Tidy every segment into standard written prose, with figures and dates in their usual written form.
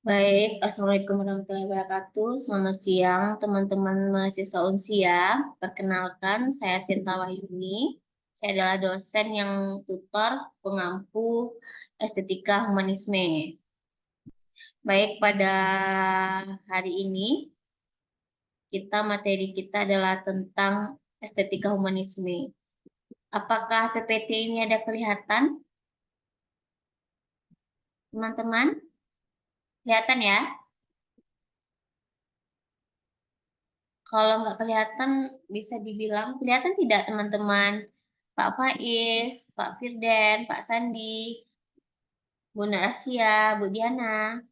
Baik, Assalamualaikum warahmatullahi wabarakatuh. Selamat siang, teman-teman mahasiswa Unsia. Perkenalkan, saya Sinta Wahyuni. Saya adalah dosen yang tutor pengampu estetika humanisme. Baik, pada hari ini, materi kita adalah tentang estetika humanisme. Apakah PPT ini ada kelihatan, teman-teman? Kelihatan ya? Kalau nggak kelihatan, bisa dibilang kelihatan tidak teman-teman? Pak Faiz, Pak Firden, Pak Sandi, Bu Asia, Bu Diana.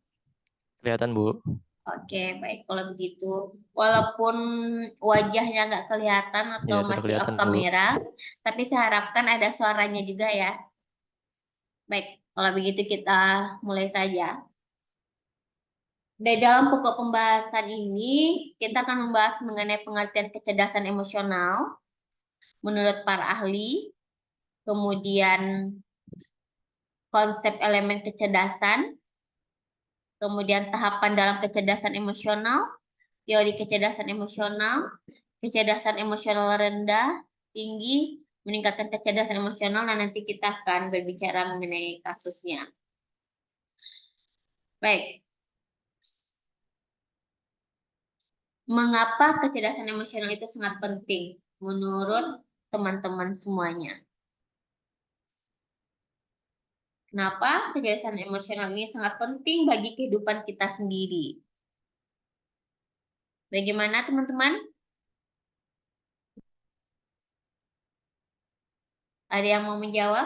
Kelihatan, Bu. Oke, baik kalau begitu. Walaupun wajahnya nggak kelihatan atau Ya, sudah masih off kelihatan, Bu. kamera, tapi saya harapkan ada suaranya juga ya. Baik, kalau begitu kita mulai saja. Di dalam pokok pembahasan ini, kita akan membahas mengenai pengertian kecerdasan emosional menurut para ahli, kemudian konsep elemen kecerdasan, kemudian tahapan dalam kecerdasan emosional, teori kecerdasan emosional rendah, tinggi, meningkatkan kecerdasan emosional, dan nanti kita akan berbicara mengenai kasusnya. Baik, mengapa kecerdasan emosional itu sangat penting menurut teman-teman semuanya? Kenapa kecerdasan emosional ini sangat penting bagi kehidupan kita sendiri? Bagaimana teman-teman? Ada yang mau menjawab?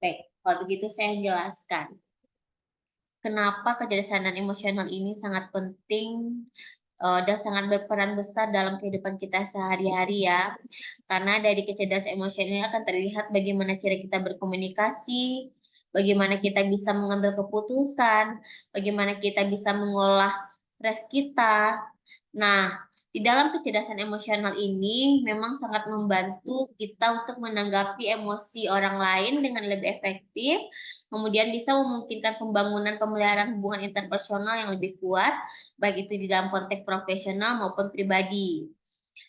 Baik, kalau begitu saya jelaskan. Kenapa kecerdasan emosional ini sangat penting dan sangat berperan besar dalam kehidupan kita sehari-hari ya. Karena dari kecerdasan emosional ini akan terlihat bagaimana cara kita berkomunikasi, bagaimana kita bisa mengambil keputusan, bagaimana kita bisa mengolah stres kita. Nah, di dalam kecerdasan emosional ini memang sangat membantu kita untuk menanggapi emosi orang lain dengan lebih efektif, kemudian bisa memungkinkan pembangunan pemeliharaan hubungan interpersonal yang lebih kuat, baik itu di dalam konteks profesional maupun pribadi.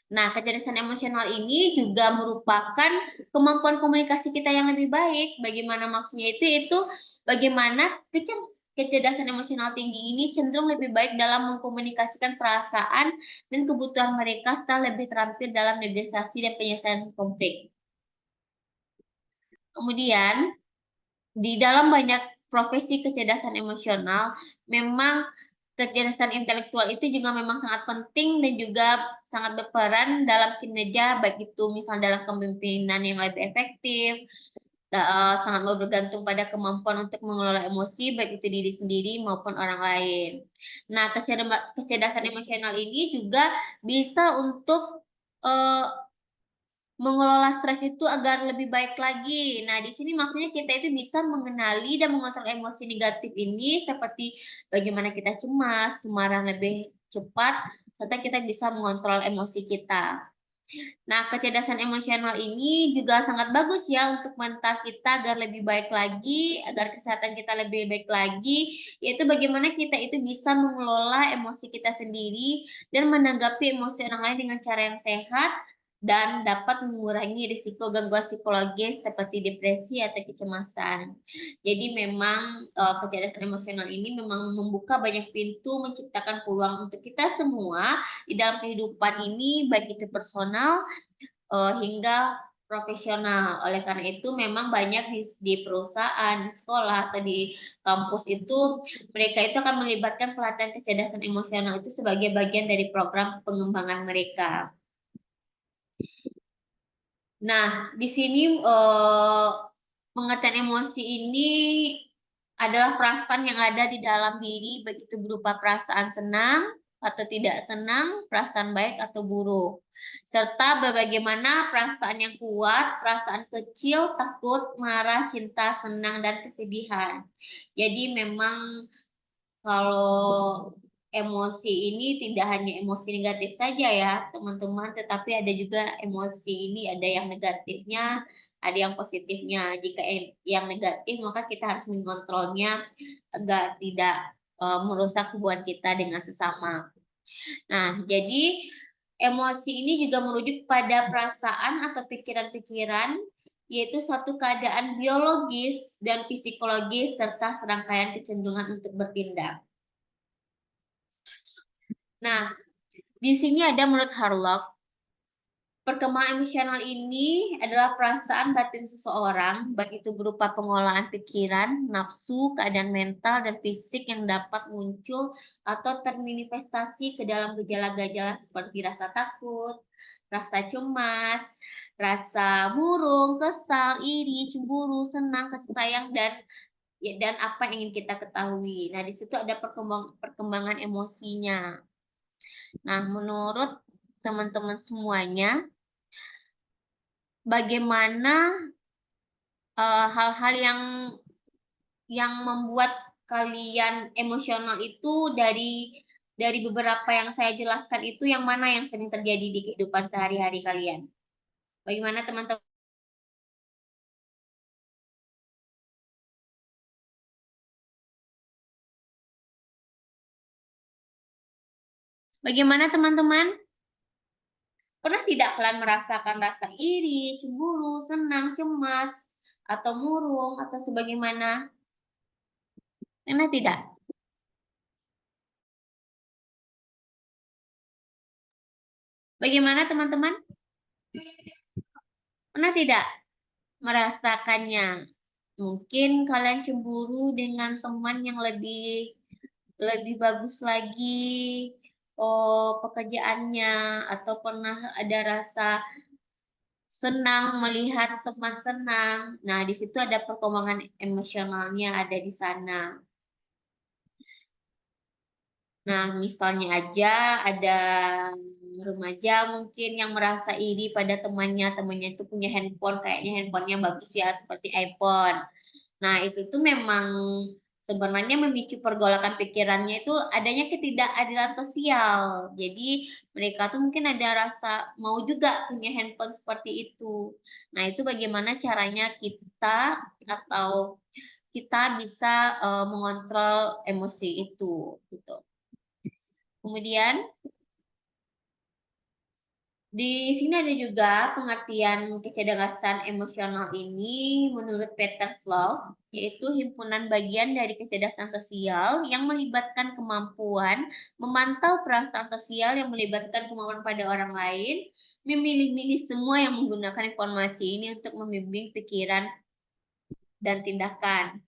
Nah, kecerdasan emosional ini juga merupakan kemampuan komunikasi kita yang lebih baik. Bagaimana maksudnya itu bagaimana kecerdasan emosional tinggi ini cenderung lebih baik dalam mengkomunikasikan perasaan dan kebutuhan mereka serta lebih terampil dalam negosiasi dan penyelesaian konflik. Kemudian, di dalam banyak profesi kecerdasan emosional, memang kecerdasan intelektual itu juga memang sangat penting dan juga sangat berperan dalam kinerja, baik itu misalnya dalam kepemimpinan yang lebih efektif, sangat bergantung pada kemampuan untuk mengelola emosi, baik itu diri sendiri maupun orang lain. Nah, kecerdasan emosional ini juga bisa untuk eh, mengelola stres itu agar lebih baik lagi. Nah, di sini maksudnya kita itu bisa mengenali dan mengontrol emosi negatif ini seperti bagaimana kita cemas, kemarahan lebih cepat, serta kita bisa mengontrol emosi kita. Nah, kecerdasan emosional ini juga sangat bagus ya untuk mental kita agar lebih baik lagi, agar kesehatan kita lebih baik lagi, yaitu bagaimana kita itu bisa mengelola emosi kita sendiri dan menanggapi emosi orang lain dengan cara yang sehat dan dapat mengurangi risiko gangguan psikologis seperti depresi atau kecemasan. Jadi memang kecerdasan emosional ini memang membuka banyak pintu, menciptakan peluang untuk kita semua di dalam kehidupan ini, baik itu personal hingga profesional. Oleh karena itu memang banyak di perusahaan, di sekolah atau di kampus itu mereka itu akan melibatkan pelatihan kecerdasan emosional itu sebagai bagian dari program pengembangan mereka. Nah, di sini pengertian emosi ini adalah perasaan yang ada di dalam diri, baik itu berupa perasaan senang atau tidak senang, perasaan baik atau buruk, serta bagaimana perasaan yang kuat, perasaan kecil, takut, marah, cinta, senang, dan kesedihan. Jadi memang kalau emosi ini tidak hanya emosi negatif saja ya, teman-teman, tetapi ada juga emosi ini ada yang negatifnya, ada yang positifnya. Jika yang negatif, maka kita harus mengontrolnya agar tidak merusak hubungan kita dengan sesama. Nah, jadi emosi ini juga merujuk pada perasaan atau pikiran-pikiran, yaitu satu keadaan biologis dan psikologis serta serangkaian kecenderungan untuk bertindak. Nah, di sini ada menurut Harlock, perkembangan emosional ini adalah perasaan batin seseorang, baik itu berupa pengolahan pikiran, nafsu, keadaan mental, dan fisik yang dapat muncul atau termanifestasi ke dalam gejala-gejala seperti rasa takut, rasa cemas, rasa murung, kesal, iri, cemburu, senang, kasih sayang, dan apa yang ingin kita ketahui. Nah, di situ ada perkembangan emosinya. Nah, menurut teman-teman semuanya, bagaimana hal-hal yang membuat kalian emosional itu dari beberapa yang saya jelaskan itu yang mana yang sering terjadi di kehidupan sehari-hari kalian? Bagaimana teman-teman? Bagaimana teman-teman? Pernah tidak kalian merasakan rasa iri, cemburu, senang, cemas, atau murung, atau sebagaimana? Pernah tidak? Bagaimana teman-teman? Pernah tidak merasakannya? Mungkin kalian cemburu dengan teman yang lebih lebih bagus lagi pekerjaannya, atau pernah ada rasa senang melihat teman senang. Nah, di situ ada perkembangan emosionalnya ada di sana. Nah, misalnya aja ada remaja mungkin yang merasa iri pada temannya itu punya handphone, kayaknya handphonenya bagus ya, seperti iPhone. Nah, itu tuh memang sebenarnya memicu pergolakan pikirannya itu adanya ketidakadilan sosial. Jadi mereka tuh mungkin ada rasa mau juga punya handphone seperti itu. Nah, itu bagaimana caranya kita atau kita bisa mengontrol emosi itu gitu. Kemudian di sini ada juga pengertian kecerdasan emosional ini menurut Peter Slow, yaitu himpunan bagian dari kecerdasan sosial yang melibatkan kemampuan memantau perasaan sosial yang melibatkan kemampuan pada orang lain, memilih-milih semua yang menggunakan informasi ini untuk membimbing pikiran dan tindakan.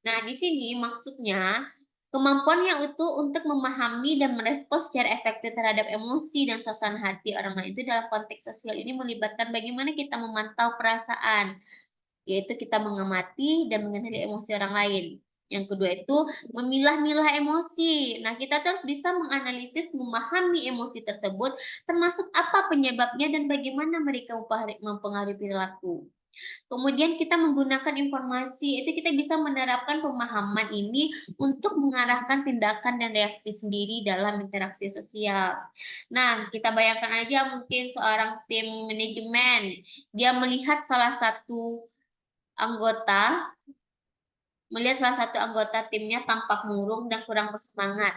Nah, di sini maksudnya kemampuan yang utuh untuk memahami dan merespons secara efektif terhadap emosi dan suasana hati orang lain itu dalam konteks sosial ini melibatkan bagaimana kita memantau perasaan, yaitu kita mengamati dan mengenali emosi orang lain. Yang kedua itu memilah-milah emosi. Nah, kita terus bisa menganalisis, memahami emosi tersebut, termasuk apa penyebabnya dan bagaimana mereka mempengaruhi perilaku. Kemudian kita menggunakan informasi, itu kita bisa menerapkan pemahaman ini untuk mengarahkan tindakan dan reaksi sendiri dalam interaksi sosial. Nah, kita bayangkan aja mungkin seorang tim manajemen, dia melihat salah satu anggota timnya tampak murung dan kurang bersemangat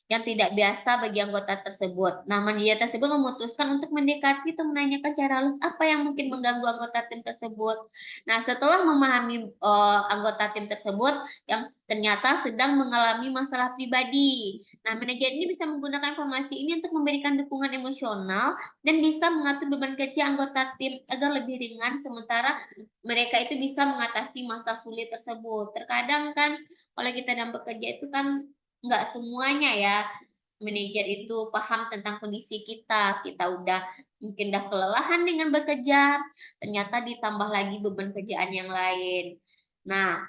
yang tidak biasa bagi anggota tersebut. Nah, manajer tersebut memutuskan untuk mendekati atau menanyakan cara halus apa yang mungkin mengganggu anggota tim tersebut. Nah, setelah memahami anggota tim tersebut yang ternyata sedang mengalami masalah pribadi. Nah, manajer ini bisa menggunakan informasi ini untuk memberikan dukungan emosional dan bisa mengatur beban kerja anggota tim agar lebih ringan, sementara mereka itu bisa mengatasi masa sulit tersebut. Terkadang kan kalau kita dalam bekerja itu kan nggak semuanya ya manajer itu paham tentang kondisi kita. Kita mungkin udah kelelahan dengan bekerja, ternyata ditambah lagi beban kerjaan yang lain. Nah,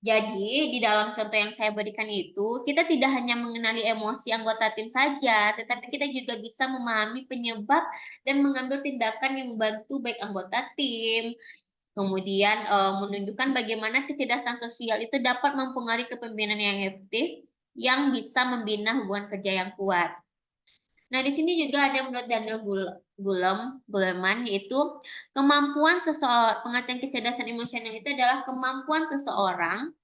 jadi di dalam contoh yang saya berikan itu, kita tidak hanya mengenali emosi anggota tim saja, tetapi kita juga bisa memahami penyebab dan mengambil tindakan yang membantu baik anggota tim, kemudian menunjukkan bagaimana kecerdasan sosial itu dapat mempengaruhi kepemimpinan yang efektif yang bisa membina hubungan kerja yang kuat. Nah, di sini juga ada menurut Daniel Goleman, yaitu kemampuan seseorang, pengertian kecerdasan emosional itu adalah kemampuan seseorang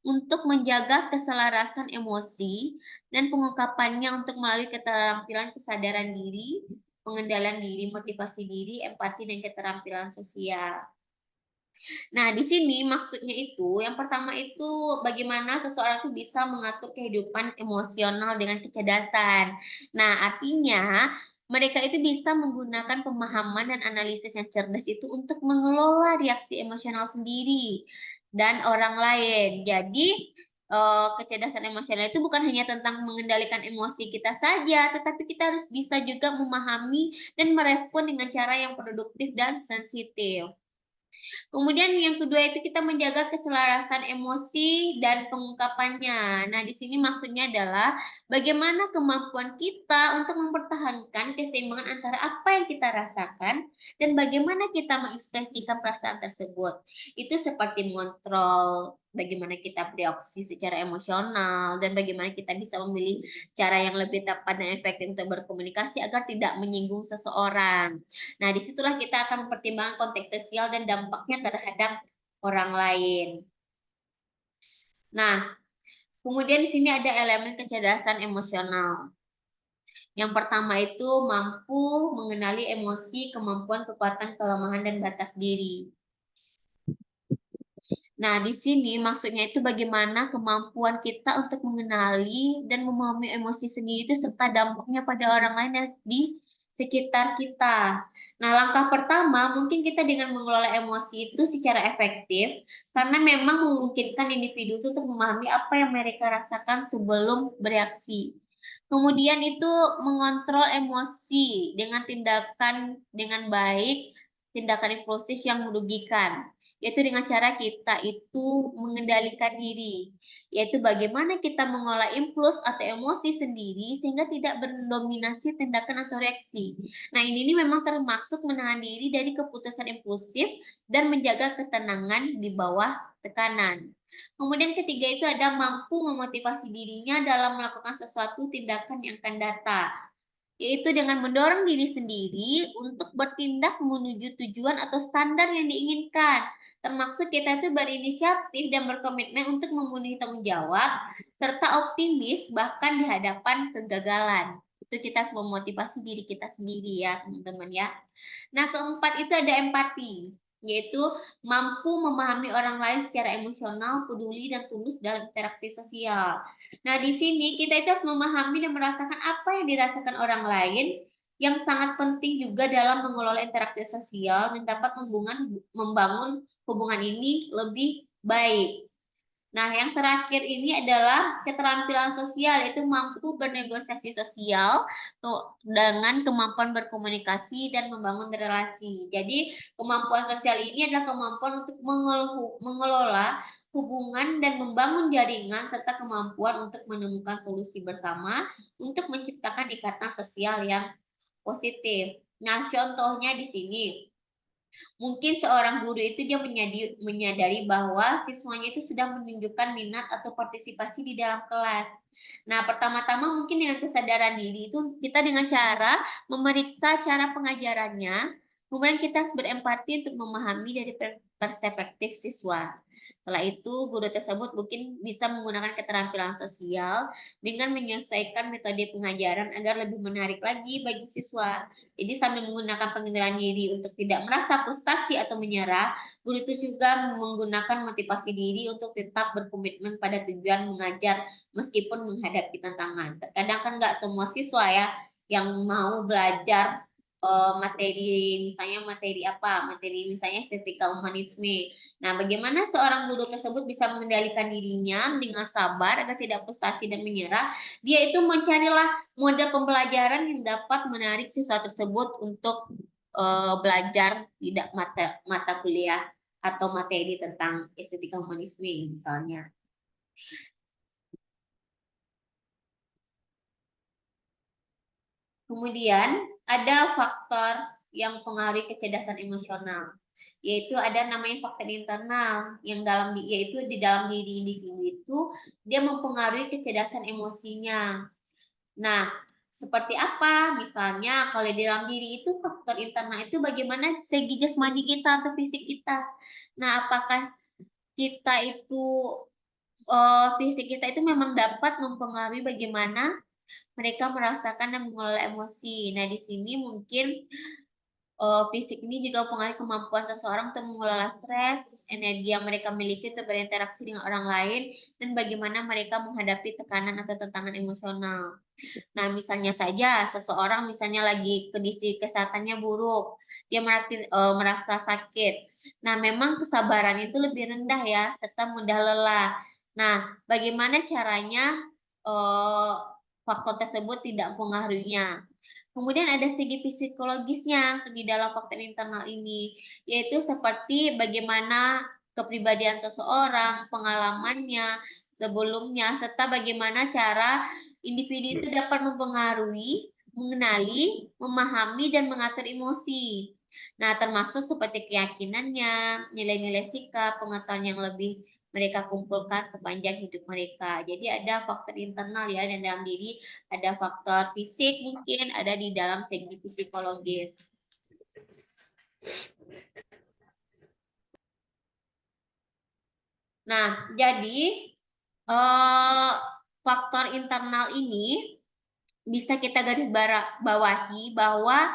untuk menjaga keselarasan emosi dan pengungkapannya untuk melalui keterampilan kesadaran diri, pengendalian diri, motivasi diri, empati, dan keterampilan sosial. Nah, di sini maksudnya itu, yang pertama itu bagaimana seseorang itu bisa mengatur kehidupan emosional dengan kecerdasan. Nah, artinya mereka itu bisa menggunakan pemahaman dan analisis yang cerdas itu untuk mengelola reaksi emosional sendiri dan orang lain. Jadi, kecerdasan emosional itu bukan hanya tentang mengendalikan emosi kita saja, tetapi kita harus bisa juga memahami dan merespon dengan cara yang produktif dan sensitif. Kemudian yang kedua itu kita menjaga keselarasan emosi dan pengungkapannya. Nah, di sini maksudnya adalah bagaimana kemampuan kita untuk mempertahankan keseimbangan antara apa yang kita rasakan dan bagaimana kita mengekspresikan perasaan tersebut. Itu seperti mengontrol bagaimana kita bereaksi secara emosional dan bagaimana kita bisa memilih cara yang lebih tepat dan efektif untuk berkomunikasi agar tidak menyinggung seseorang. Nah, disitulah kita akan mempertimbangkan konteks sosial dan dampaknya terhadap orang lain. Nah, kemudian di sini ada elemen kecerdasan emosional. Yang pertama itu mampu mengenali emosi, kemampuan, kekuatan, kelemahan, dan batas diri. Nah, di sini maksudnya itu bagaimana kemampuan kita untuk mengenali dan memahami emosi sendiri itu serta dampaknya pada orang lain yang di sekitar kita. Nah, langkah pertama mungkin kita dengan mengelola emosi itu secara efektif karena memang memungkinkan individu itu untuk memahami apa yang mereka rasakan sebelum bereaksi. Kemudian itu mengontrol emosi dengan tindakan dengan baik, tindakan impulsif yang merugikan, yaitu dengan cara kita itu mengendalikan diri, yaitu bagaimana kita mengolah impuls atau emosi sendiri sehingga tidak mendominasi tindakan atau reaksi. Nah, ini memang termasuk menahan diri dari keputusan impulsif dan menjaga ketenangan di bawah tekanan. Kemudian ketiga itu ada mampu memotivasi dirinya dalam melakukan sesuatu tindakan yang akan datang, yaitu dengan mendorong diri sendiri untuk bertindak menuju tujuan atau standar yang diinginkan. Termasuk kita itu berinisiatif dan berkomitmen untuk memenuhi tanggung jawab, serta optimis bahkan di hadapan kegagalan. Itu kita harus memotivasi diri kita sendiri ya, teman-teman ya. Nah, keempat itu ada empati, yaitu mampu memahami orang lain secara emosional, peduli, dan tulus dalam interaksi sosial. Nah, di sini kita itu harus memahami dan merasakan apa yang dirasakan orang lain, yang sangat penting juga dalam mengelola interaksi sosial dan dapat membangun hubungan ini lebih baik. Nah, yang terakhir ini adalah keterampilan sosial, yaitu mampu bernegosiasi sosial dengan kemampuan berkomunikasi dan membangun relasi. Jadi, kemampuan sosial ini adalah kemampuan untuk mengelola hubungan dan membangun jaringan serta kemampuan untuk menemukan solusi bersama untuk menciptakan ikatan sosial yang positif. Nah, contohnya di sini. Mungkin seorang guru itu dia menyadari bahwa siswanya itu sudah menunjukkan minat atau partisipasi di dalam kelas. Nah, pertama-tama mungkin dengan kesadaran diri itu kita dengan cara memeriksa cara pengajarannya, kemudian kita harus berempati untuk memahami dari perspektif siswa. Setelah itu, guru tersebut mungkin bisa menggunakan keterampilan sosial dengan menyesuaikan metode pengajaran agar lebih menarik lagi bagi siswa. Jadi sambil menggunakan pengendalian diri untuk tidak merasa frustasi atau menyerah, guru itu juga menggunakan motivasi diri untuk tetap berkomitmen pada tujuan mengajar meskipun menghadapi tantangan. Terkadang kan nggak semua siswa ya yang mau belajar materi misalnya materi misalnya estetika humanisme. Nah, bagaimana seorang guru tersebut bisa mengendalikan dirinya dengan sabar agar tidak frustasi dan menyerah? Dia itu mencarilah model pembelajaran yang dapat menarik siswa tersebut untuk belajar tidak mata kuliah atau materi tentang estetika humanisme misalnya. Kemudian ada faktor yang mempengaruhi kecerdasan emosional. yaitu ada namanya faktor internal yang yaitu di dalam diri individu itu dia mempengaruhi kecerdasan emosinya. Nah, seperti apa? Misalnya kalau di dalam diri itu faktor internal itu bagaimana segi jasmani kita atau fisik kita. Nah, apakah kita itu fisik kita itu memang dapat mempengaruhi bagaimana mereka merasakan dan mengelola emosi. Nah, di sini mungkin fisik ini juga mempengaruhi kemampuan seseorang untuk mengelola stres, energi yang mereka miliki untuk berinteraksi dengan orang lain, dan bagaimana mereka menghadapi tekanan atau tantangan emosional. Nah, misalnya saja seseorang misalnya lagi kondisi kesehatannya buruk, dia merasa sakit. Nah, memang kesabaran itu lebih rendah ya, serta mudah lelah. Nah, bagaimana caranya eh, faktor tersebut tidak mempengaruhinya? Kemudian ada segi psikologisnya di dalam faktor internal ini, yaitu seperti bagaimana kepribadian seseorang, pengalamannya sebelumnya, serta bagaimana cara individu itu dapat mempengaruhi, mengenali, memahami, dan mengatur emosi. Nah, termasuk seperti keyakinannya, nilai-nilai sikap, pengetahuan yang lebih mereka kumpulkan sepanjang hidup mereka. Jadi ada faktor internal ya dan dalam diri, ada faktor fisik mungkin, ada di dalam segi psikologis. Nah, jadi faktor internal ini bisa kita garis bawahi bahwa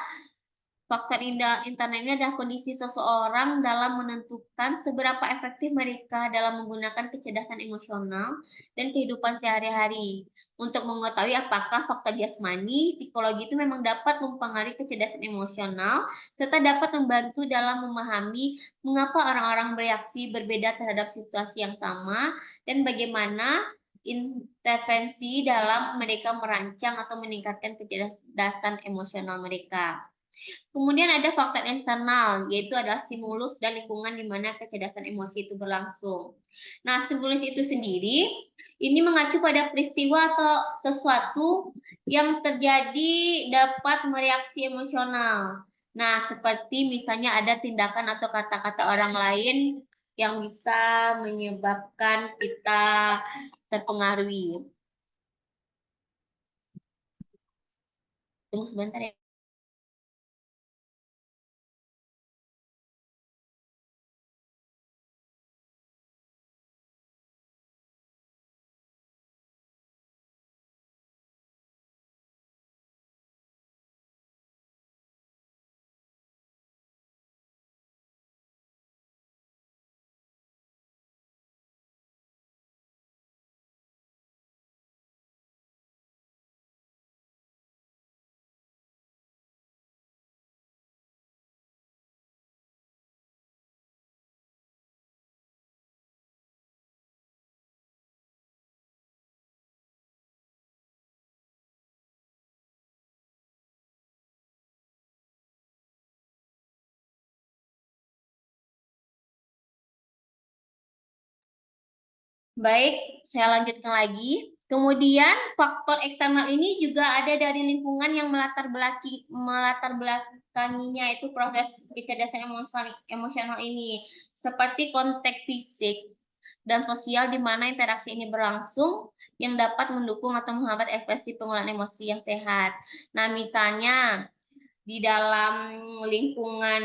faktor internal ini adalah kondisi seseorang dalam menentukan seberapa efektif mereka dalam menggunakan kecerdasan emosional dan kehidupan sehari-hari. Untuk mengetahui apakah faktor jasmani, psikologi itu memang dapat mempengaruhi kecerdasan emosional, serta dapat membantu dalam memahami mengapa orang-orang bereaksi berbeda terhadap situasi yang sama, dan bagaimana intervensi dalam mereka merancang atau meningkatkan kecerdasan emosional mereka. Kemudian ada faktor eksternal, yaitu adalah stimulus dan lingkungan di mana kecerdasan emosi itu berlangsung. Nah, stimulus itu sendiri, ini mengacu pada peristiwa atau sesuatu yang terjadi dapat mereaksi emosional. Nah, seperti misalnya ada tindakan atau kata-kata orang lain yang bisa menyebabkan kita terpengaruhi. Tunggu sebentar ya. Baik, saya lanjutkan lagi. Kemudian faktor eksternal ini juga ada dari lingkungan yang melatar belakanginya itu proses kecerdasan emosional ini, seperti konteks fisik dan sosial di mana interaksi ini berlangsung yang dapat mendukung atau menghambat ekspresi penggunaan emosi yang sehat. Nah, misalnya di dalam lingkungan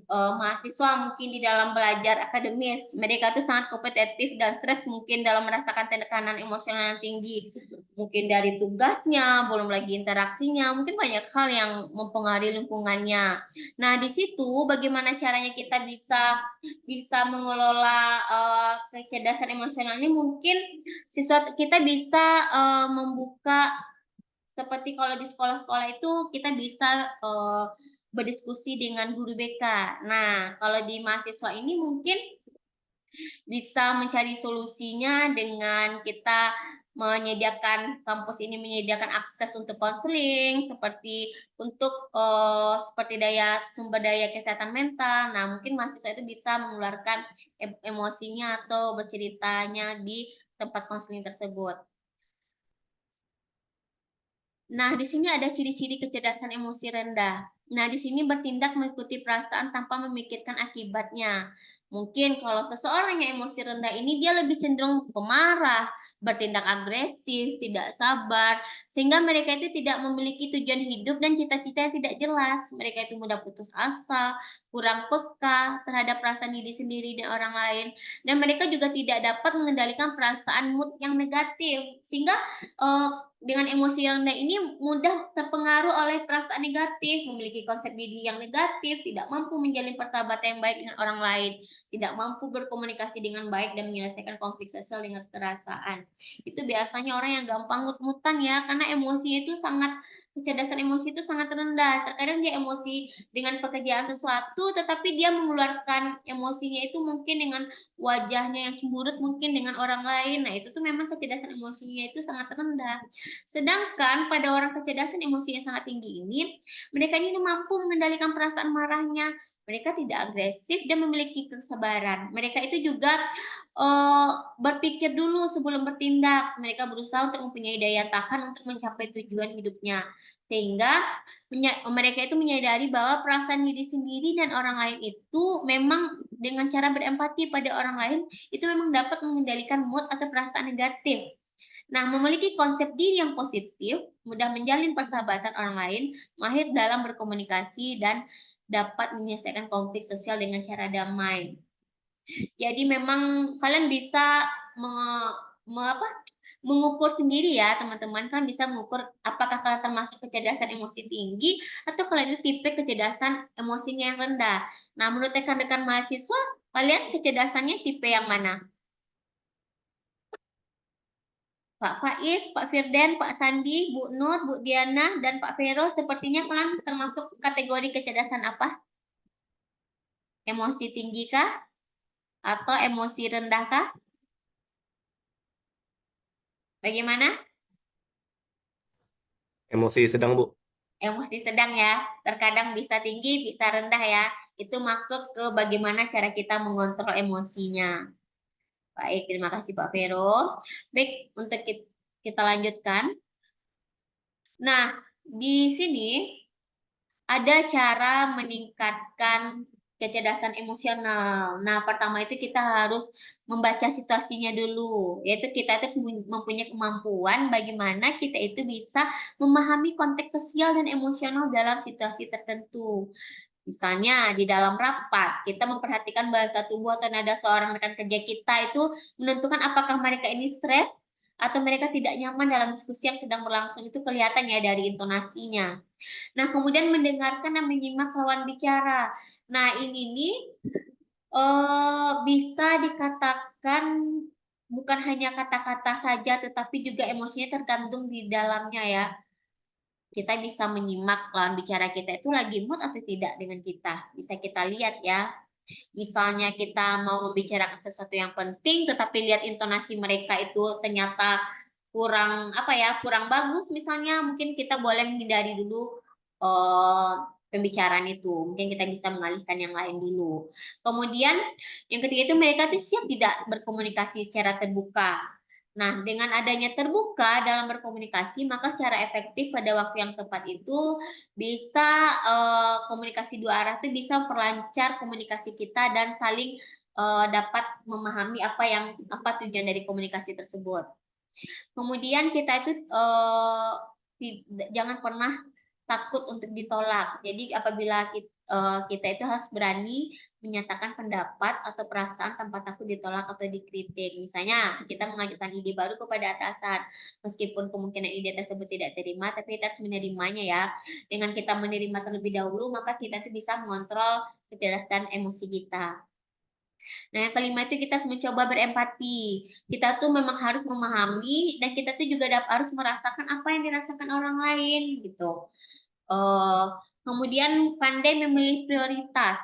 mahasiswa, mungkin di dalam belajar akademis mereka tuh sangat kompetitif dan stres, mungkin dalam merasakan tekanan emosional yang tinggi, mungkin dari tugasnya, belum lagi interaksinya, mungkin banyak hal yang mempengaruhi lingkungannya. Nah, di situ bagaimana caranya kita bisa bisa mengelola kecerdasan emosional ini, mungkin siswa kita bisa membuka, seperti kalau di sekolah-sekolah itu kita bisa berdiskusi dengan guru BK. Nah, kalau di mahasiswa ini mungkin bisa mencari solusinya dengan kita menyediakan, kampus ini menyediakan akses untuk konseling, seperti untuk seperti sumber daya kesehatan mental. Nah, mungkin mahasiswa itu bisa mengeluarkan emosinya atau berceritanya di tempat konseling tersebut. Nah, di sini ada ciri-ciri kecerdasan emosi rendah. Nah, di sini bertindak mengikuti perasaan tanpa memikirkan akibatnya. Mungkin kalau seseorang yang emosi rendah ini dia lebih cenderung pemarah, bertindak agresif, tidak sabar, sehingga mereka itu tidak memiliki tujuan hidup dan cita-cita yang tidak jelas. Mereka itu mudah putus asa, kurang peka terhadap perasaan diri sendiri dan orang lain, dan mereka juga tidak dapat mengendalikan perasaan mood yang negatif, sehingga eh, dengan emosi yang rendah ini mudah terpengaruh oleh perasaan negatif, memiliki konsep diri yang negatif, tidak mampu menjalin persahabatan yang baik dengan orang lain, tidak mampu berkomunikasi dengan baik dan menyelesaikan konflik sosial dengan kerasaan. Itu biasanya orang yang gampang mut-mutan ya, karena emosinya itu sangat kecerdasan emosi itu sangat rendah. Terkadang dia emosi dengan pekerjaan sesuatu, tetapi dia mengeluarkan emosinya itu mungkin dengan wajahnya yang cemberut, mungkin dengan orang lain. Nah, itu tuh memang kecerdasan emosinya itu sangat rendah. Sedangkan pada orang kecerdasan emosi yang sangat tinggi ini, mereka ini mampu mengendalikan perasaan marahnya. Mereka tidak agresif dan memiliki kesabaran. Mereka itu juga berpikir dulu sebelum bertindak. Mereka berusaha untuk mempunyai daya tahan untuk mencapai tujuan hidupnya. Sehingga mereka itu menyadari bahwa perasaan diri sendiri dan orang lain itu memang dengan cara berempati pada orang lain itu memang dapat mengendalikan mood atau perasaan negatif. Nah, memiliki konsep diri yang positif, mudah menjalin persahabatan orang lain, mahir dalam berkomunikasi, dan dapat menyelesaikan konflik sosial dengan cara damai. Jadi memang kalian bisa me, apa, mengukur sendiri ya teman-teman, kan bisa mengukur apakah kalian termasuk kecerdasan emosi tinggi atau kalian itu tipe kecerdasan emosinya yang rendah. Nah, menurut rekan-rekan mahasiswa, kalian kecerdasannya tipe yang mana? Pak Faiz, Pak Firdan, Pak Sandi, Bu Nur, Bu Diana, dan Pak Vero, sepertinya kalian termasuk kategori kecerdasan apa? Emosi tinggi kah? Atau emosi rendah kah? Bagaimana? Emosi sedang, Bu. Emosi sedang ya. Terkadang bisa tinggi, bisa rendah ya. Itu masuk ke bagaimana cara kita mengontrol emosinya. Baik, terima kasih Pak Vero. Baik, untuk kita lanjutkan. Nah, di sini ada cara meningkatkan kecerdasan emosional. Nah, pertama itu kita harus membaca situasinya dulu, yaitu kita itu mempunyai kemampuan bagaimana kita itu bisa memahami konteks sosial dan emosional dalam situasi tertentu. Misalnya di dalam rapat, kita memperhatikan bahasa tubuh atau nada seorang rekan kerja kita itu menentukan apakah mereka ini stres atau mereka tidak nyaman dalam diskusi yang sedang berlangsung, itu kelihatan ya dari intonasinya. Nah, kemudian mendengarkan dan menyimak lawan bicara. Nah, ini nih bisa dikatakan bukan hanya kata-kata saja, tetapi juga emosinya tergantung di dalamnya ya. Kita bisa menyimak lawan bicara kita itu lagi mood atau tidak dengan kita. Bisa kita lihat ya. Misalnya kita mau membicarakan sesuatu yang penting, tetapi lihat intonasi mereka itu ternyata kurang apa ya, kurang bagus. Misalnya mungkin kita boleh menghindari dulu eh, pembicaraan itu. Mungkin kita bisa mengalihkan yang lain dulu. Kemudian yang ketiga itu mereka tuh siap tidak berkomunikasi secara terbuka. Nah, dengan adanya terbuka dalam berkomunikasi, maka secara efektif pada waktu yang tepat itu bisa komunikasi dua arah itu bisa memperlancar komunikasi kita dan saling dapat memahami apa tujuan dari komunikasi tersebut. Kemudian kita itu jangan pernah takut untuk ditolak. Jadi apabila kita itu harus berani menyatakan pendapat atau perasaan tanpa takut ditolak atau dikritik. Misalnya kita mengajukan ide baru kepada atasan, meskipun kemungkinan ide tersebut tidak terima, tapi kita harus menerimanya ya. Dengan kita menerima terlebih dahulu, maka kita itu bisa mengontrol kecerdasan emosi kita. Nah, yang kelima itu kita harus mencoba berempati. Kita tuh memang harus memahami dan kita tuh juga harus merasakan apa yang dirasakan orang lain gitu. Eh, Kemudian pandai memilih prioritas.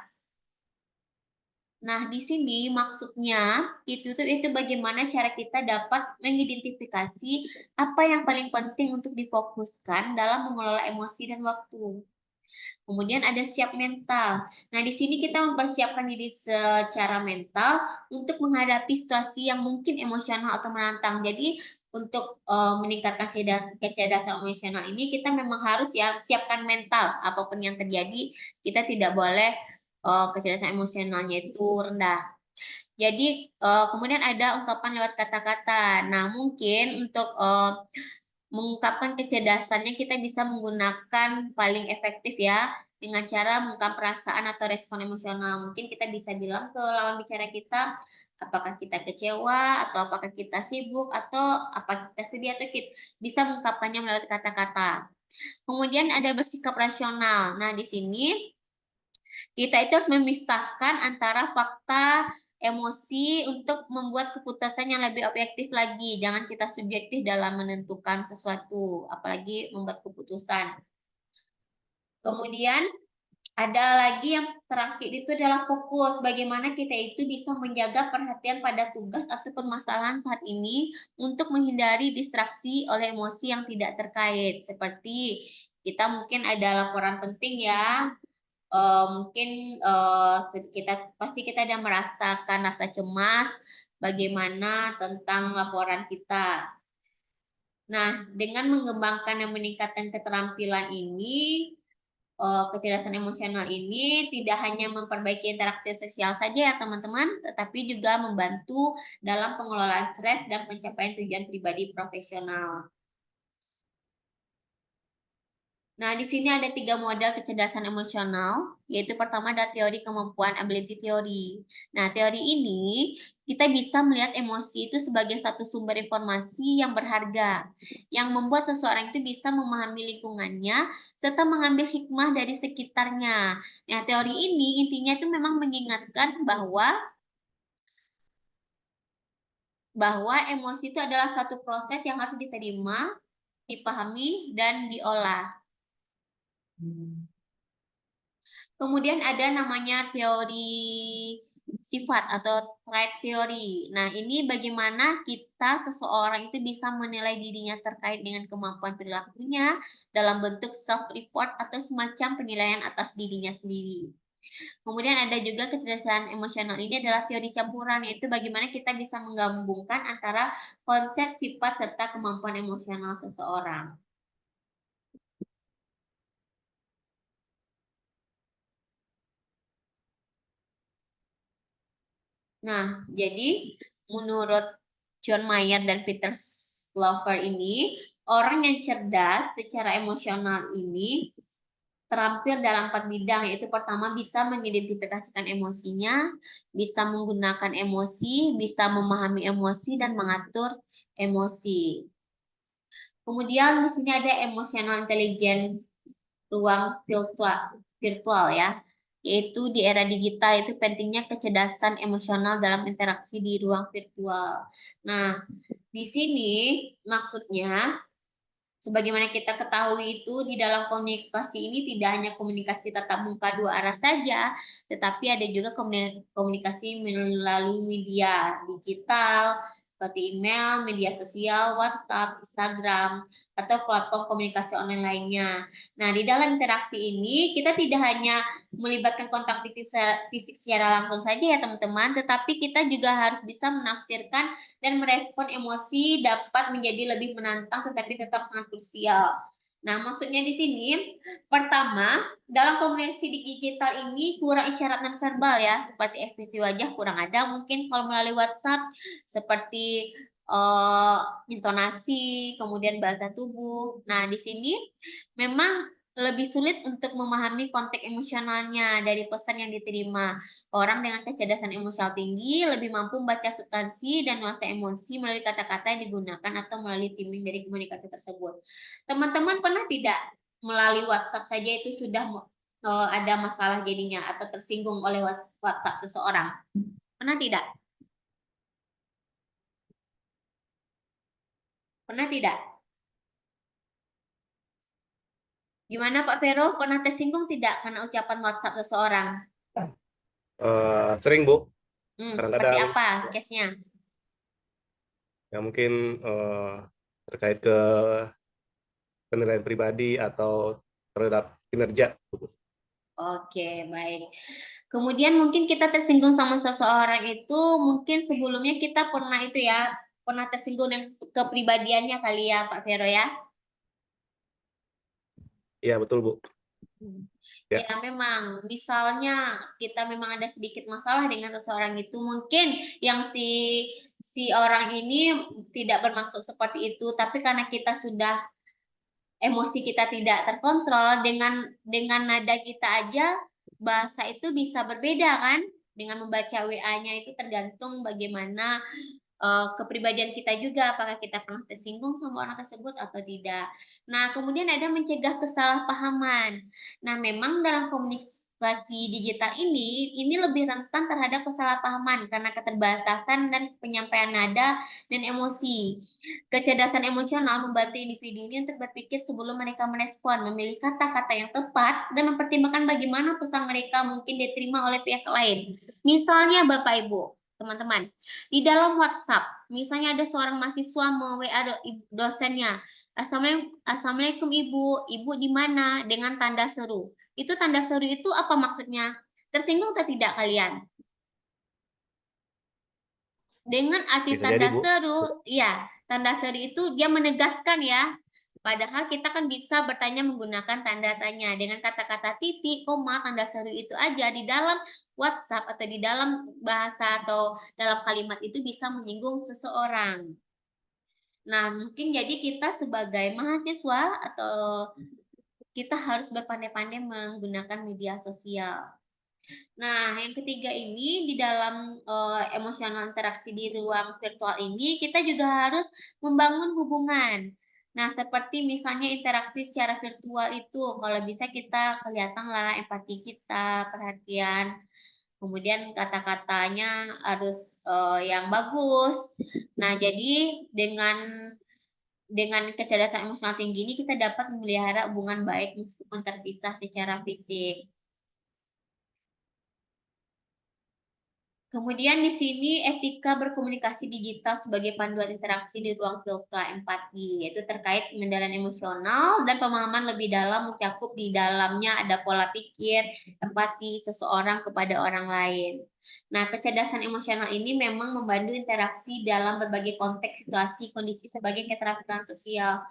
Nah, di sini maksudnya itu bagaimana cara kita dapat mengidentifikasi apa yang paling penting untuk difokuskan dalam mengelola emosi dan waktu. Kemudian ada siap mental. Nah, di sini kita mempersiapkan diri secara mental untuk menghadapi situasi yang mungkin emosional atau menantang. Jadi, untuk meningkatkan kecerdasan emosional ini kita memang harus ya siapkan mental. Apapun yang terjadi, kita tidak boleh kecerdasan emosionalnya itu rendah. Jadi kemudian ada ungkapan lewat kata-kata. Nah, mungkin untuk mengungkapkan kecerdasannya kita bisa menggunakan paling efektif ya dengan cara mengungkap perasaan atau respon emosional. Mungkin kita bisa bilang ke lawan bicara kita apakah kita kecewa atau apakah kita sibuk atau apa kita sedih atau kita bisa mengungkapkannya melalui kata-kata. Kemudian ada bersikap rasional. Nah, di sini kita itu harus memisahkan antara fakta, emosi untuk membuat keputusan yang lebih objektif lagi. Jangan kita subjektif dalam menentukan sesuatu, apalagi membuat keputusan. Kemudian ada lagi yang terakhir itu adalah fokus. Bagaimana kita itu bisa menjaga perhatian pada tugas atau permasalahan saat ini untuk menghindari distraksi oleh emosi yang tidak terkait. Seperti kita mungkin ada laporan penting ya, mungkin kita ada merasakan rasa cemas bagaimana tentang laporan kita. Nah, dengan mengembangkan dan meningkatkan keterampilan ini, kecerdasan emosional ini tidak hanya memperbaiki interaksi sosial saja ya teman-teman, tetapi juga membantu dalam pengelolaan stres dan pencapaian tujuan pribadi profesional. Nah, di sini ada 3 model kecerdasan emosional, yaitu pertama ada teori kemampuan ability theory. Nah, teori ini kita bisa melihat emosi itu sebagai satu sumber informasi yang berharga, yang membuat seseorang itu bisa memahami lingkungannya, serta mengambil hikmah dari sekitarnya. Nah, teori ini intinya itu memang mengingatkan bahwa emosi itu adalah satu proses yang harus diterima, dipahami, dan diolah. Kemudian ada namanya teori sifat atau trait teori. Nah, ini bagaimana seseorang itu bisa menilai dirinya terkait dengan kemampuan perilakunya dalam bentuk self-report atau semacam penilaian atas dirinya sendiri. Kemudian ada juga kecerdasan emosional ini adalah teori campuran, yaitu bagaimana kita bisa menggabungkan antara konsep sifat serta kemampuan emosional seseorang. Nah, jadi menurut John Mayer dan Peter Slover ini, orang yang cerdas secara emosional ini terampil dalam 4 bidang, yaitu pertama bisa mengidentifikasikan emosinya, bisa menggunakan emosi, bisa memahami emosi, dan mengatur emosi. Kemudian di sini ada emotional intelligence ruang virtual ya, yaitu di era digital itu pentingnya kecerdasan emosional dalam interaksi di ruang virtual. Nah, di sini maksudnya sebagaimana kita ketahui itu di dalam komunikasi ini tidak hanya komunikasi tatap muka dua arah saja, tetapi ada juga komunikasi melalui media digital seperti email, media sosial, WhatsApp, Instagram, atau platform komunikasi online lainnya. Nah, di dalam interaksi ini kita tidak hanya melibatkan kontak fisik secara langsung saja ya teman-teman, tetapi kita juga harus bisa menafsirkan dan merespon emosi dapat menjadi lebih menantang tetapi tetap sangat krusial. Nah, maksudnya di sini, pertama, dalam komunikasi digital ini kurang isyarat nonverbal ya, seperti ekspresi wajah kurang ada, mungkin kalau melalui WhatsApp, seperti intonasi, kemudian bahasa tubuh. Nah, di sini memang lebih sulit untuk memahami konteks emosionalnya dari pesan yang diterima. Orang dengan kecerdasan emosional tinggi lebih mampu membaca substansi dan nuansa emosi melalui kata-kata yang digunakan atau melalui timing dari komunikasi tersebut. Teman-teman pernah tidak melalui WhatsApp saja itu sudah ada masalah jadinya atau tersinggung oleh WhatsApp seseorang? Pernah tidak? Pernah tidak? Gimana Pak Vero? Pernah tersinggung tidak karena ucapan WhatsApp seseorang? Sering Bu, Seperti kadang-kadang apa case-nya? ya mungkin terkait ke penilaian pribadi atau terhadap kinerja. Oke, baik. Kemudian mungkin kita tersinggung sama seseorang itu, mungkin sebelumnya kita pernah itu ya, pernah tersinggung dengan kepribadiannya kali ya, Pak Vero ya? Iya, betul, Bu. Ya. Ya, memang misalnya kita memang ada sedikit masalah dengan seseorang itu, mungkin yang si orang ini tidak bermaksud seperti itu, tapi karena kita sudah emosi kita tidak terkontrol, dengan nada kita aja bahasa itu bisa berbeda kan? Dengan membaca WA-nya itu tergantung bagaimana kepribadian kita juga, apakah kita pernah tersinggung sama orang tersebut atau tidak. Nah, kemudian ada mencegah kesalahpahaman. Nah, memang dalam komunikasi digital ini lebih rentan terhadap kesalahpahaman karena keterbatasan dan penyampaian nada dan emosi. Kecerdasan emosional membantu individu ini untuk berpikir sebelum mereka merespon, memilih kata-kata yang tepat, dan mempertimbangkan bagaimana pesan mereka mungkin diterima oleh pihak lain. Misalnya Bapak Ibu, teman-teman, di dalam WhatsApp, misalnya ada seorang mahasiswa me-WA dosennya, Assalamualaikum Ibu, Ibu di mana? Dengan tanda seru. Itu tanda seru itu apa maksudnya? Tersinggung atau tidak kalian? Dengan arti Bisa jadi, tanda Bu. seru, ya, tanda seru itu dia menegaskan ya. Padahal kita kan bisa bertanya menggunakan tanda tanya dengan kata-kata titik, koma, tanda seru itu aja di dalam WhatsApp atau di dalam bahasa atau dalam kalimat itu bisa menyinggung seseorang. Nah, mungkin jadi kita sebagai mahasiswa atau kita harus berpandai-pandai menggunakan media sosial. Nah, yang ketiga ini di dalam emosional interaksi di ruang virtual ini kita juga harus membangun hubungan. Nah, seperti misalnya interaksi secara virtual itu, kalau bisa kita kelihatanlah empati kita, perhatian, kemudian kata-katanya harus yang bagus. Nah, jadi dengan kecerdasan emosional tinggi ini kita dapat memelihara hubungan baik meskipun terpisah secara fisik. Kemudian di sini etika berkomunikasi digital sebagai panduan interaksi di ruang filter empati, yaitu terkait pengendalian emosional dan pemahaman lebih dalam mencakup di dalamnya ada pola pikir, empati seseorang kepada orang lain. Nah, kecerdasan emosional ini memang membantu interaksi dalam berbagai konteks, situasi, kondisi sebagai keterampilan sosial.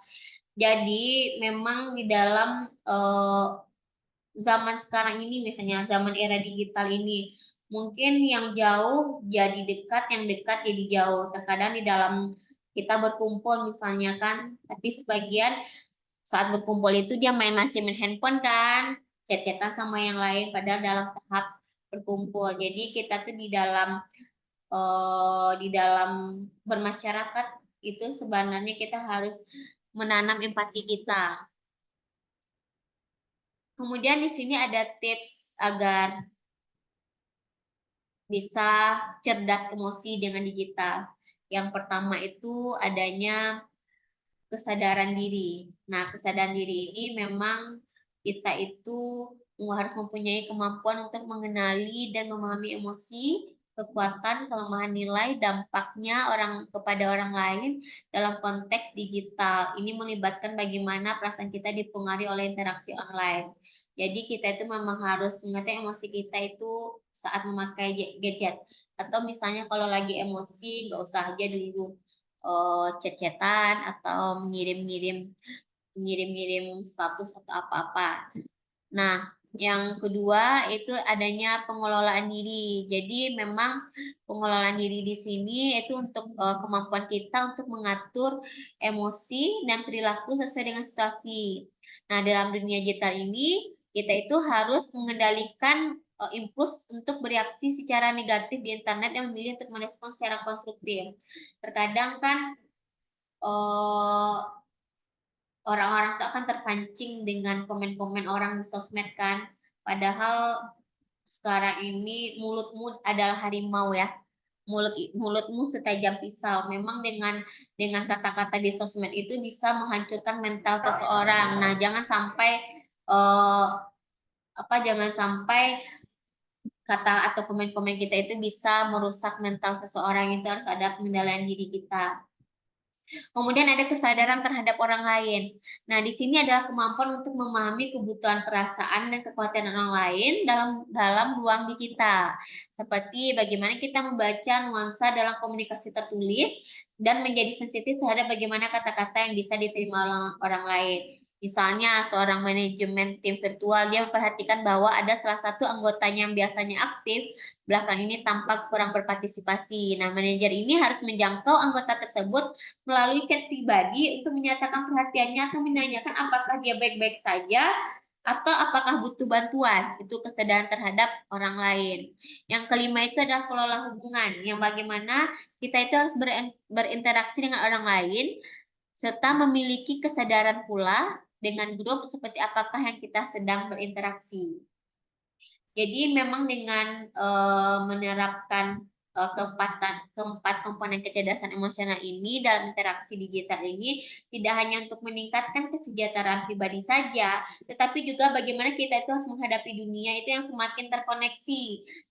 Jadi memang di dalam zaman sekarang ini, misalnya zaman era digital ini, mungkin yang jauh jadi dekat, yang dekat jadi jauh. Terkadang di dalam kita berkumpul misalnya kan, tapi sebagian saat berkumpul itu dia masih main handphone kan, chat-chatan sama yang lain, padahal dalam tahap berkumpul. Jadi kita tuh di dalam bermasyarakat itu sebenarnya kita harus menanam empati kita. Kemudian di sini ada tips agar bisa cerdas emosi dengan digital. Yang pertama itu adanya kesadaran diri. Nah, kesadaran diri ini memang kita itu harus mempunyai kemampuan untuk mengenali dan memahami emosi, kekuatan, kelemahan nilai, dampaknya kepada orang lain dalam konteks digital. Ini melibatkan bagaimana perasaan kita dipengaruhi oleh interaksi online. Jadi kita itu memang harus mengerti emosi kita itu saat memakai gadget. Atau misalnya kalau lagi emosi, nggak usah aja dulu chat-chatan atau mengirim-ngirim status atau apa-apa. Nah, yang kedua itu adanya pengelolaan diri. Jadi memang pengelolaan diri di sini itu untuk kemampuan kita untuk mengatur emosi dan perilaku sesuai dengan situasi. Nah, dalam dunia digital ini kita itu harus mengendalikan impuls untuk bereaksi secara negatif di internet dan memilih untuk merespons secara konstruktif. Terkadang kan orang-orang itu akan terpancing dengan komen-komen orang di sosmed kan. Padahal sekarang ini mulutmu adalah harimau ya. Mulutmu setajam pisau. Memang dengan kata-kata di sosmed itu bisa menghancurkan mental seseorang. Nah, eh, jangan sampai kata atau komen-komen kita itu bisa merusak mental seseorang. Itu harus ada pengendalian diri kita. Kemudian ada kesadaran terhadap orang lain. Nah, di sini adalah kemampuan untuk memahami kebutuhan perasaan dan kekhawatiran orang lain dalam ruang digital. Seperti bagaimana kita membaca nuansa dalam komunikasi tertulis dan menjadi sensitif terhadap bagaimana kata-kata yang bisa diterima orang lain. Misalnya, seorang manajemen tim virtual, dia memperhatikan bahwa ada salah satu anggotanya yang biasanya aktif, belakang ini tampak kurang berpartisipasi. Nah, manajer ini harus menjangkau anggota tersebut melalui chat pribadi untuk menyatakan perhatiannya atau menanyakan apakah dia baik-baik saja atau apakah butuh bantuan. Itu kesadaran terhadap orang lain. Yang kelima itu adalah kelola hubungan, yang bagaimana kita itu harus berinteraksi dengan orang lain serta memiliki kesadaran pula dengan grup seperti apakah yang kita sedang berinteraksi. Jadi memang dengan menerapkan keempat komponen kecerdasan emosional ini dalam interaksi digital ini tidak hanya untuk meningkatkan kesejahteraan pribadi saja, tetapi juga bagaimana kita itu harus menghadapi dunia itu yang semakin terkoneksi.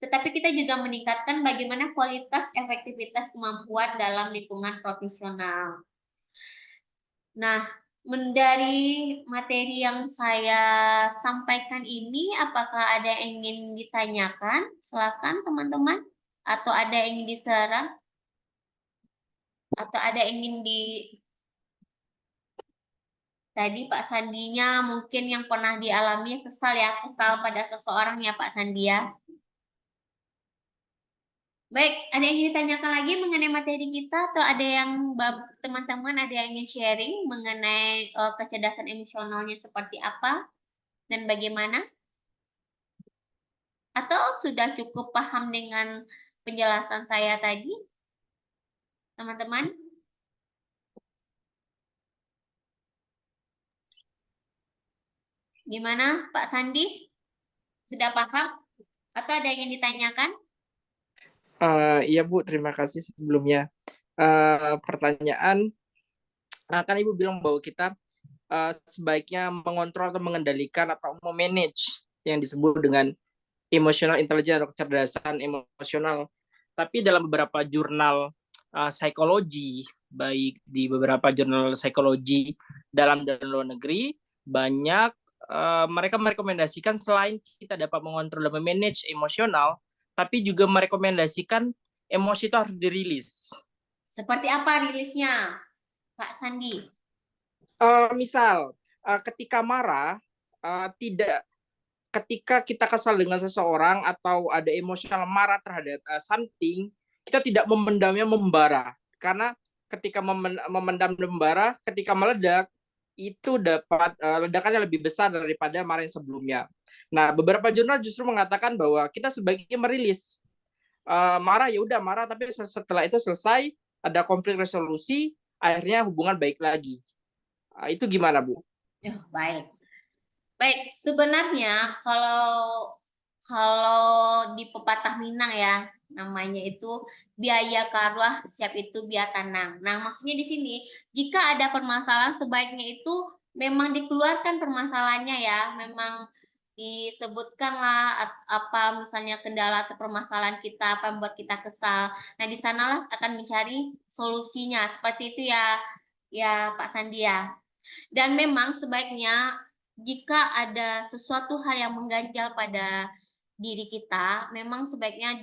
Tetapi kita juga meningkatkan bagaimana kualitas efektivitas kemampuan dalam lingkungan profesional. Nah, dari materi yang saya sampaikan ini, apakah ada yang ingin ditanyakan? Silakan teman-teman. Atau ada yang ingin diserang? Atau ada yang ingin Tadi Pak Sandinya mungkin yang pernah dialami kesal pada seseorang ya Pak Sandia. Baik, ada yang ingin ditanyakan lagi mengenai materi kita atau ada yang teman-teman ada yang ingin sharing mengenai kecerdasan emosionalnya seperti apa dan bagaimana? Atau sudah cukup paham dengan penjelasan saya tadi, teman-teman? Gimana, Pak Sandi? Sudah paham? Atau ada yang ingin ditanyakan? Iya Bu, terima kasih sebelumnya. Pertanyaan, kan Ibu bilang bahwa kita sebaiknya mengontrol atau mengendalikan atau memanage yang disebut dengan emotional intelligence atau kecerdasan emosional. Tapi dalam beberapa jurnal psikologi, baik di beberapa jurnal psikologi dalam dan luar negeri, banyak mereka merekomendasikan selain kita dapat mengontrol dan memanage emosional, tapi juga merekomendasikan emosi itu harus dirilis. Seperti apa rilisnya, Pak Sandi? Misal, ketika marah, ketika kita kesal dengan seseorang atau ada emosional marah terhadap something, kita tidak memendamnya membara. Karena ketika memendam dan membara, ketika meledak, itu dapat ledakannya lebih besar daripada marah yang sebelumnya. Nah, beberapa jurnal justru mengatakan bahwa kita sebaiknya merilis. Marah ya udah marah, tapi setelah itu selesai, ada konflik resolusi, akhirnya hubungan baik lagi. Itu gimana, Bu? Baik. Baik, sebenarnya kalau di pepatah Minang ya, namanya itu biaya karuah siap itu biaya tanang. Nah, maksudnya di sini jika ada permasalahan sebaiknya itu memang dikeluarkan permasalahannya ya, memang disebutkanlah apa misalnya kendala atau permasalahan kita, apa yang membuat kita kesal. Nah, di sanalah akan mencari solusinya. Seperti itu ya Pak Sandia. Dan memang sebaiknya jika ada sesuatu hal yang mengganjal pada diri kita, memang sebaiknya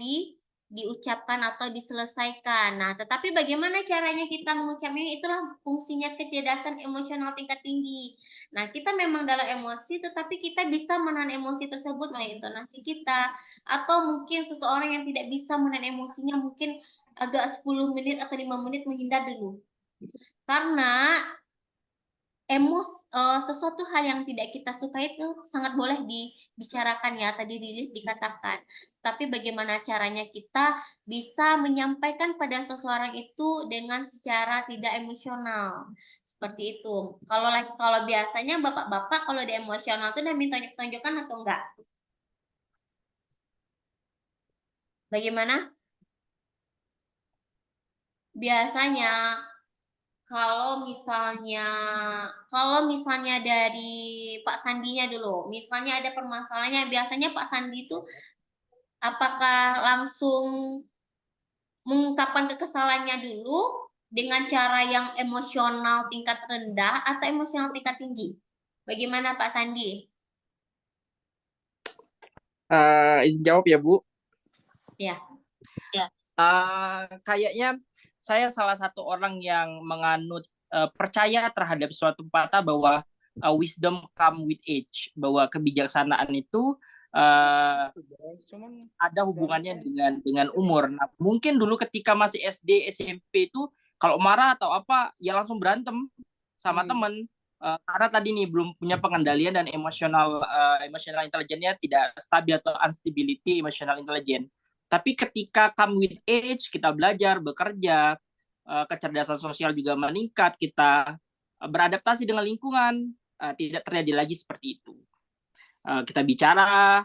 diucapkan atau diselesaikan. Nah, tetapi bagaimana caranya kita mengucapnya, itulah fungsinya kecerdasan emosional tingkat tinggi. Nah, kita memang dalam emosi, tetapi kita bisa menahan emosi tersebut melalui intonasi kita, atau mungkin seseorang yang tidak bisa menahan emosinya, mungkin agak 10 menit atau 5 menit menghindar dulu. Karena sesuatu hal yang tidak kita suka itu sangat boleh dibicarakan ya, tadi dirilis dikatakan. Tapi bagaimana caranya kita bisa menyampaikan pada seseorang itu dengan secara tidak emosional. Seperti itu. Kalau biasanya bapak-bapak kalau di emosional itu udah minta tonjok-tonjokan atau enggak? Bagaimana? Biasanya kalau misalnya dari Pak Sandinya dulu, misalnya ada permasalahannya, biasanya Pak Sandi itu apakah langsung mengungkapkan kekesalannya dulu dengan cara yang emosional tingkat rendah atau emosional tingkat tinggi? Bagaimana Pak Sandi? Izin jawab ya, Bu. Ya. Kayaknya saya salah satu orang yang menganut percaya terhadap suatu pepatah bahwa wisdom come with age, bahwa kebijaksanaan itu ada hubungannya dengan umur. Nah, mungkin dulu ketika masih SD, SMP itu kalau marah atau apa ya langsung berantem sama temen. Karena tadi nih belum punya pengendalian dan emosional intelijennya tidak stabil atau instability emotional intelligence. Tapi ketika come with age, kita belajar, bekerja, kecerdasan sosial juga meningkat, kita beradaptasi dengan lingkungan, tidak terjadi lagi seperti itu. Kita bicara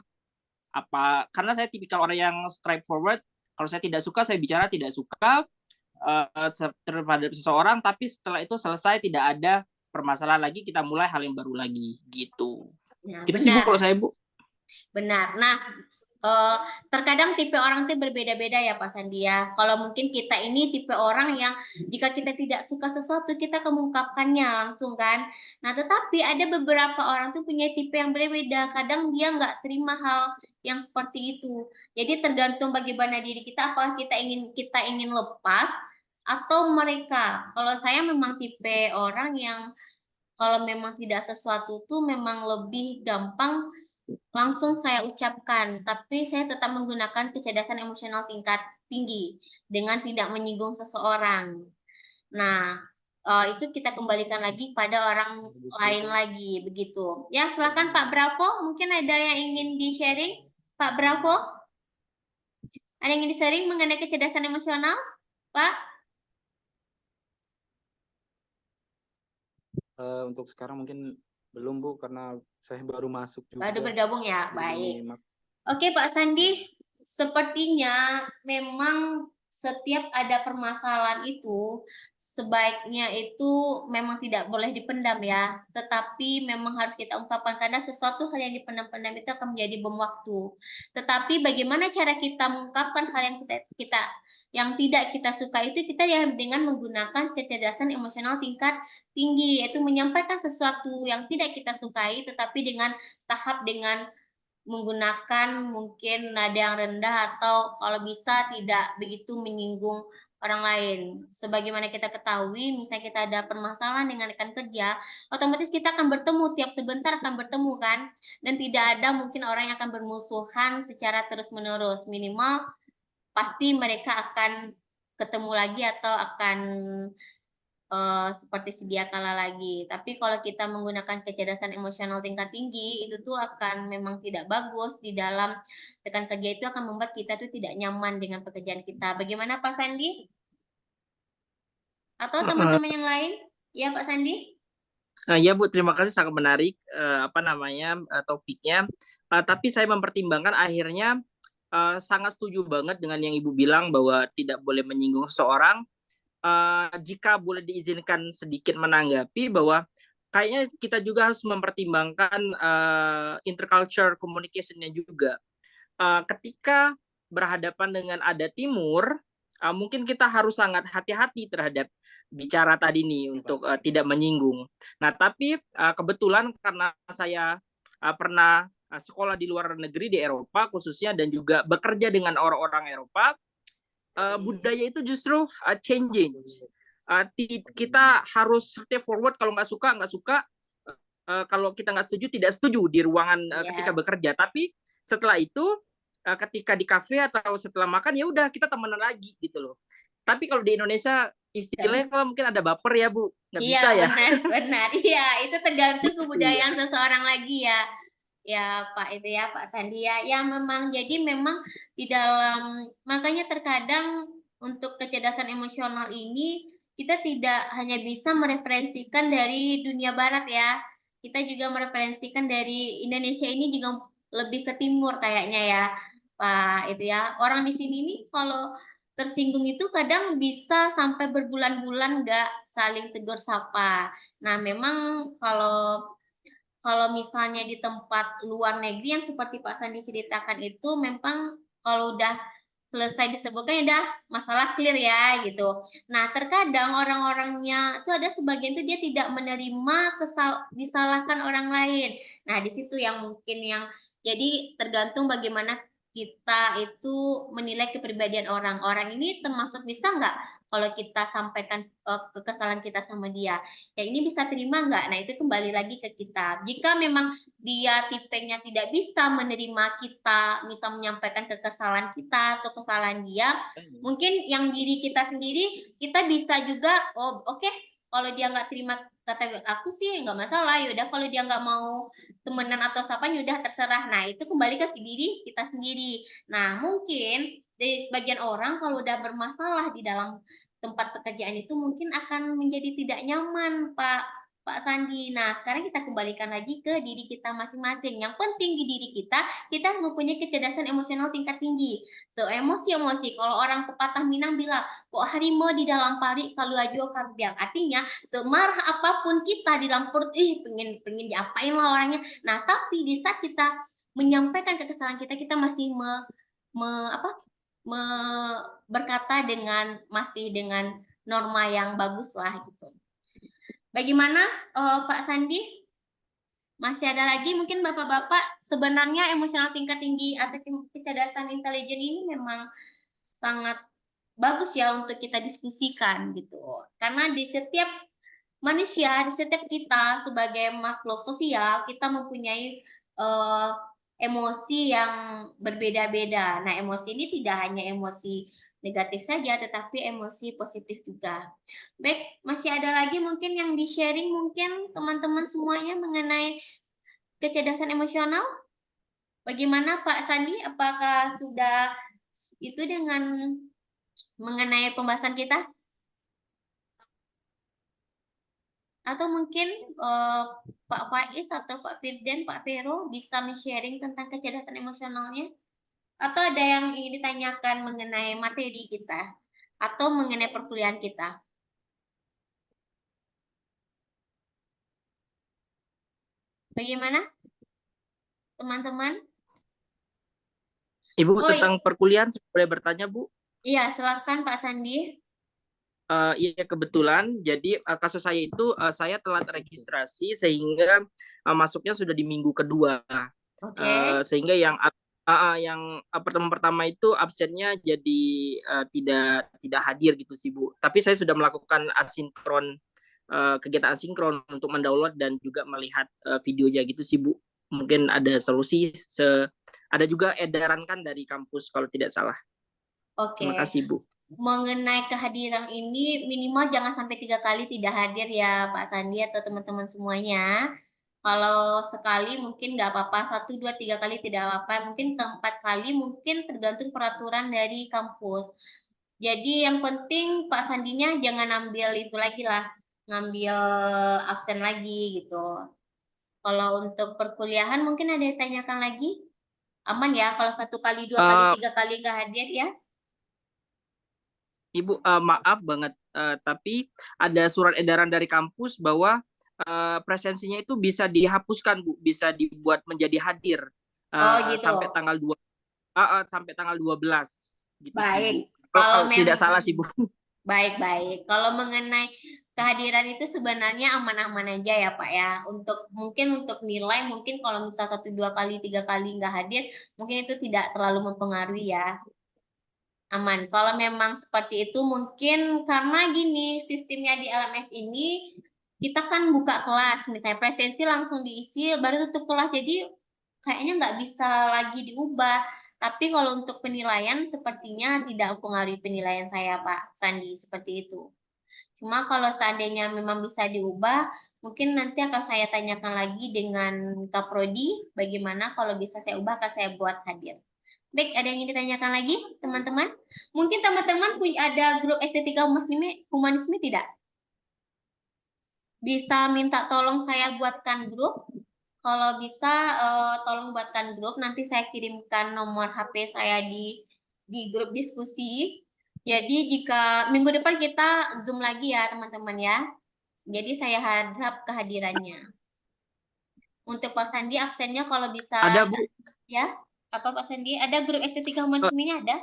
apa, karena saya tipikal orang yang straightforward, kalau saya tidak suka, saya bicara tidak suka terhadap seseorang, tapi setelah itu selesai, tidak ada permasalahan lagi, kita mulai hal yang baru lagi gitu. Nah, Gitu sih Bu kalau saya, Bu. Benar. Nah, terkadang tipe orang itu berbeda-beda ya Pak Sandi ya. Kalau mungkin kita ini tipe orang yang jika kita tidak suka sesuatu, kita mengungkapkannya langsung kan. Nah, tetapi ada beberapa orang tuh punya tipe yang berbeda. Kadang dia nggak terima hal yang seperti itu. Jadi tergantung bagaimana diri kita, apakah kita ingin lepas atau mereka. Kalau saya memang tipe orang yang kalau memang tidak sesuatu tuh memang lebih gampang langsung saya ucapkan, tapi saya tetap menggunakan kecerdasan emosional tingkat tinggi dengan tidak menyinggung seseorang. Nah, itu kita kembalikan lagi pada orang lain lagi, begitu. Ya, silakan Pak Bravo, mungkin ada yang ingin di-sharing? Pak Bravo? Ada yang ingin di-sharing mengenai kecerdasan emosional? Pak? Untuk sekarang mungkin belum Bu, karena saya baru masuk juga. Baru bergabung ya, Jadi baik. menyimak. Oke Pak Sandi, sepertinya memang setiap ada permasalahan itu sebaiknya itu memang tidak boleh dipendam ya, tetapi memang harus kita ungkapkan karena sesuatu hal yang dipendam-pendam itu akan menjadi bom waktu. Tetapi bagaimana cara kita mengungkapkan hal yang tidak kita suka itu kita ya dengan menggunakan kecerdasan emosional tingkat tinggi, yaitu menyampaikan sesuatu yang tidak kita sukai tetapi dengan menggunakan mungkin nada yang rendah atau kalau bisa tidak begitu menyinggung orang lain. Sebagaimana kita ketahui, misalnya kita ada permasalahan dengan rekan kerja, otomatis kita akan bertemu, tiap sebentar akan bertemu kan, dan tidak ada mungkin orang yang akan bermusuhan secara terus-menerus. Minimal pasti mereka akan ketemu lagi atau akan seperti sedia kala lagi. Tapi kalau kita menggunakan kecerdasan emosional tingkat tinggi, itu tuh akan memang tidak bagus di dalam rekan kerja, itu akan membuat kita tuh tidak nyaman dengan pekerjaan kita. Bagaimana Pak Sandi? Atau teman-teman yang lain? Ya Pak Sandi? Ya Bu, terima kasih, sangat menarik topiknya. Tapi saya mempertimbangkan akhirnya sangat setuju banget dengan yang Ibu bilang bahwa tidak boleh menyinggung seseorang. Jika boleh diizinkan sedikit menanggapi bahwa kayaknya kita juga harus mempertimbangkan interculture communication-nya juga. Ketika berhadapan dengan ada timur, mungkin kita harus sangat hati-hati terhadap bicara tadi nih untuk tidak menyinggung. Nah, tapi kebetulan karena saya pernah sekolah di luar negeri di Eropa khususnya dan juga bekerja dengan orang-orang Eropa, budaya itu justru changing. Kita harus step forward, kalau nggak suka. Kalau kita nggak setuju, tidak setuju di ruangan ketika bekerja. Tapi setelah itu, ketika di kafe atau setelah makan, ya udah kita temenan lagi gitu loh. Tapi kalau di Indonesia istilahnya kalau mungkin ada baper ya Bu, nggak bisa ya. Benar. Iya, itu tergantung kebudayaan seseorang lagi ya. Ya Pak, itu ya Pak Sandi ya, yang memang jadi memang di dalam, makanya terkadang untuk kecerdasan emosional ini kita tidak hanya bisa mereferensikan dari dunia barat ya, kita juga mereferensikan dari Indonesia ini juga lebih ke timur kayaknya ya Pak, itu ya. Orang di sini nih kalau tersinggung itu kadang bisa sampai berbulan-bulan nggak saling tegur sapa. Nah memang kalau misalnya di tempat luar negeri yang seperti Pak Sandi ceritakan itu memang kalau udah selesai disebutkan udah masalah clear ya gitu. Nah, terkadang orang-orangnya itu ada sebagian itu dia tidak menerima disalahkan orang lain. Nah, di situ yang mungkin yang jadi tergantung bagaimana kita itu menilai kepribadian orang. Orang ini termasuk bisa nggak kalau kita sampaikan kesalahan kita sama dia. Yang ini bisa terima nggak? Nah, itu kembali lagi ke kita. Jika memang dia tipenya tidak bisa menerima kita, bisa menyampaikan kesalahan kita atau kesalahan dia, mungkin yang diri kita sendiri, kita bisa juga, oh oke, kalau dia nggak terima kata aku sih nggak masalah, yaudah kalau dia nggak mau temenan atau siapa yaudah terserah. Nah, itu kembali ke diri kita sendiri. Nah, mungkin dari sebagian orang kalau udah bermasalah di dalam tempat pekerjaan itu mungkin akan menjadi tidak nyaman, Pak Sandi. Nah, sekarang kita kembalikan lagi ke diri kita masing-masing. Yang penting di diri kita harus mempunyai kecerdasan emosional tingkat tinggi. So, emosi-emosi. Kalau orang pepatah Minang bilang, kok harimau di dalam parit kalau ajo karbiang. Artinya, semarah apapun kita di dalam perut, pengen diapain lah orangnya. Nah, tapi di saat kita menyampaikan kesalahan kita masih berkata masih dengan norma yang bagus lah gitu. Bagaimana Pak Sandi? Masih ada lagi mungkin Bapak-Bapak, sebenarnya emosional tingkat tinggi atau kecerdasan intelijen ini memang sangat bagus ya untuk kita diskusikan gitu. Karena di setiap manusia, di setiap kita sebagai makhluk sosial, kita mempunyai emosi yang berbeda-beda. Nah, emosi ini tidak hanya emosi negatif saja, tetapi emosi positif juga. Baik, masih ada lagi mungkin yang di-sharing mungkin teman-teman semuanya mengenai kecerdasan emosional? Bagaimana Pak Sandi? Apakah sudah itu dengan mengenai pembahasan kita? Atau mungkin Pak Faiz atau Pak Firdan, Pak Vero bisa men-sharing tentang kecerdasan emosionalnya? Atau ada yang ingin ditanyakan mengenai materi kita? Atau mengenai perkuliahan kita? Bagaimana, teman-teman? Ibu Oh, tentang perkuliahan boleh bertanya, Bu? iya, silakan Pak Sandi. Iya kebetulan, jadi kasus saya itu saya telat registrasi sehingga masuknya sudah di minggu kedua, Oke. sehingga yang pertama itu absennya jadi tidak hadir gitu sih Bu. Tapi saya sudah melakukan kegiatan asinkron untuk mendownload dan juga melihat videonya gitu sih Bu. Mungkin ada solusi, ada juga edaran kan dari kampus kalau tidak salah. Oke. Terima kasih Bu. Mengenai kehadiran ini minimal jangan sampai 3 kali tidak hadir ya Pak Sandi atau teman-teman semuanya. Kalau sekali mungkin nggak apa-apa, 1, 2, 3 kali tidak apa-apa, mungkin keempat kali mungkin tergantung peraturan dari kampus. Jadi yang penting Pak Sandinya jangan ambil itu lagi lah, ngambil absen lagi gitu. Kalau untuk perkuliahan mungkin ada yang tanyakan lagi? Aman ya kalau 1 kali, 2 kali, 3 kali nggak hadir ya? Ibu, maaf banget, tapi ada surat edaran dari kampus bahwa presensinya itu bisa dihapuskan, Bu, bisa dibuat menjadi hadir Oh gitu. sampai tanggal 12 gitu sih, Baik. Bu. Kalau Kalau tidak salah sih, Bu. Baik. Kalau mengenai kehadiran itu sebenarnya aman-aman aja ya Pak ya. Mungkin untuk nilai mungkin kalau misal 1, 2 kali, 3 kali nggak hadir, mungkin itu tidak terlalu mempengaruhi ya. Aman. Kalau memang seperti itu mungkin karena gini, sistemnya di LMS ini kita kan buka kelas, misalnya presensi langsung diisi baru tutup kelas. Jadi kayaknya nggak bisa lagi diubah. Tapi kalau untuk penilaian sepertinya tidak mempengaruhi penilaian saya Pak Sandi seperti itu. Cuma kalau seandainya memang bisa diubah, mungkin nanti akan saya tanyakan lagi dengan Kaprodi, bagaimana kalau bisa saya ubah akan saya buat hadir. Baik, ada yang ingin ditanyakan lagi, teman-teman? Mungkin teman-teman ada grup estetika humanisme tidak? Bisa minta tolong saya buatkan grup. Kalau bisa, tolong buatkan grup. Nanti saya kirimkan nomor HP saya di grup diskusi. Jadi jika minggu depan kita Zoom lagi ya, teman-teman ya. Jadi saya harap kehadirannya. Untuk Pak Sandi absennya kalau bisa Ada, Bu. ya. Apa Pak Sandi? Ada grup estetika humanisme ada?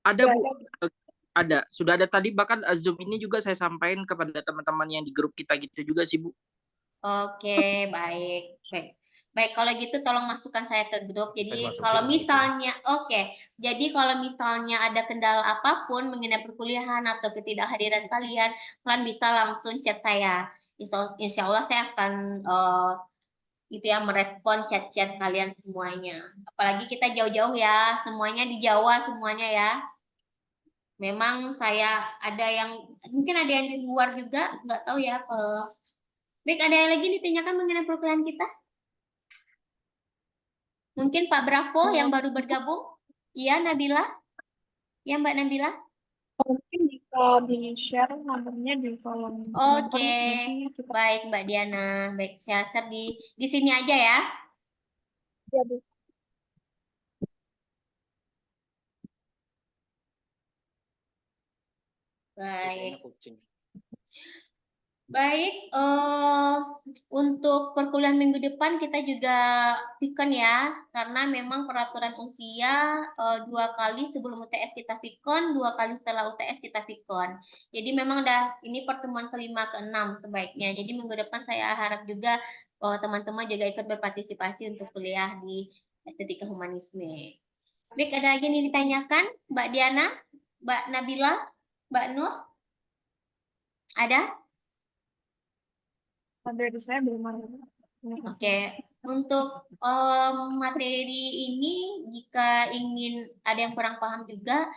Ada Bu, ada. Sudah ada tadi, bahkan Zoom ini juga saya sampaikan kepada teman-teman yang di grup kita gitu juga sih Bu. Oke, baik. Baik. Baik, kalau gitu tolong masukkan saya ke grup. Jadi Saya masukin kalau nanti. misalnya, oke. Jadi kalau misalnya ada kendala apapun mengenai perkuliahan atau ketidakhadiran kalian, kalian bisa langsung chat saya. Insya Allah saya akan itu ya merespon chat-chat kalian semuanya. Apalagi kita jauh-jauh ya, semuanya di Jawa semuanya ya. Memang saya ada yang mungkin ada yang di luar juga, nggak tahu ya kalau. Baik, ada yang lagi ditanyakan mengenai perkuliahan kita? Mungkin Pak Bravo yang baru bergabung? Iya, Nabila? Ya, Mbak Nabila? Mungkin bisa di-share nomornya di kolom Oke, komentar, nanti kita baik Mbak Diana. Baik, saya share di sini aja ya. jadi. Kayaknya Baik. kucing. Baik, untuk perkuliahan minggu depan kita juga pikon ya, karena memang peraturan usia 2 kali sebelum UTS kita pikon, 2 kali setelah UTS kita pikon. Jadi memang ini pertemuan kelima keenam sebaiknya. Jadi minggu depan saya harap juga teman-teman juga ikut berpartisipasi untuk kuliah di Estetika Humanisme. Baik, ada lagi yang ditanyakan, Mbak Diana, Mbak Nabila, Mbak Nur? Ada? Dari saya belum ada. Oke, untuk materi ini jika ingin ada yang kurang paham juga,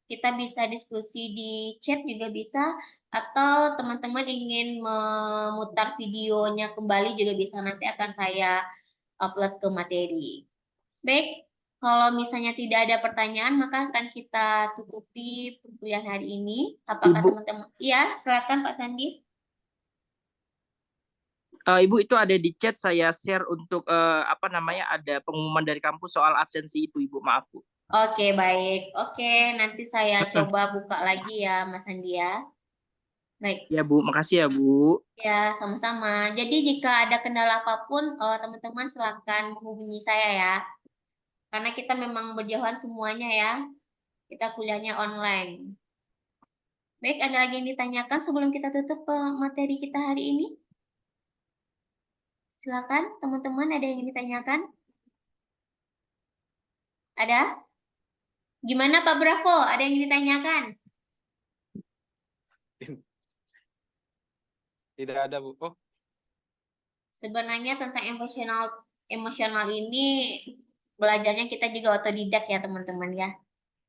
kita bisa diskusi di chat juga bisa, atau teman-teman ingin memutar videonya kembali juga bisa, nanti akan saya upload ke materi. Baik, kalau misalnya tidak ada pertanyaan, maka akan kita tutupi perkuliahan hari ini. Apakah Ibu. teman-teman? Iya, silakan Pak Sandi. Ibu, itu ada di chat saya share untuk ada pengumuman dari kampus soal absensi itu Ibu, maaf Bu. Oke, baik. Oke, nanti saya coba buka lagi ya, Mas Andi ya. Baik. Ya Bu, makasih ya Bu. Ya, sama-sama. Jadi jika ada kendala apapun, teman-teman silakan menghubungi saya ya. Karena kita memang berjauhan semuanya ya. Kita kuliahnya online. Baik, ada lagi yang ditanyakan sebelum kita tutup materi kita hari ini? Silakan, teman-teman, ada yang ditanyakan? Ada? Gimana Pak Bravo? Ada yang ditanyakan? Tidak ada Bu. Oh, Sebenarnya tentang emosional ini belajarnya kita juga otodidak ya teman-teman ya.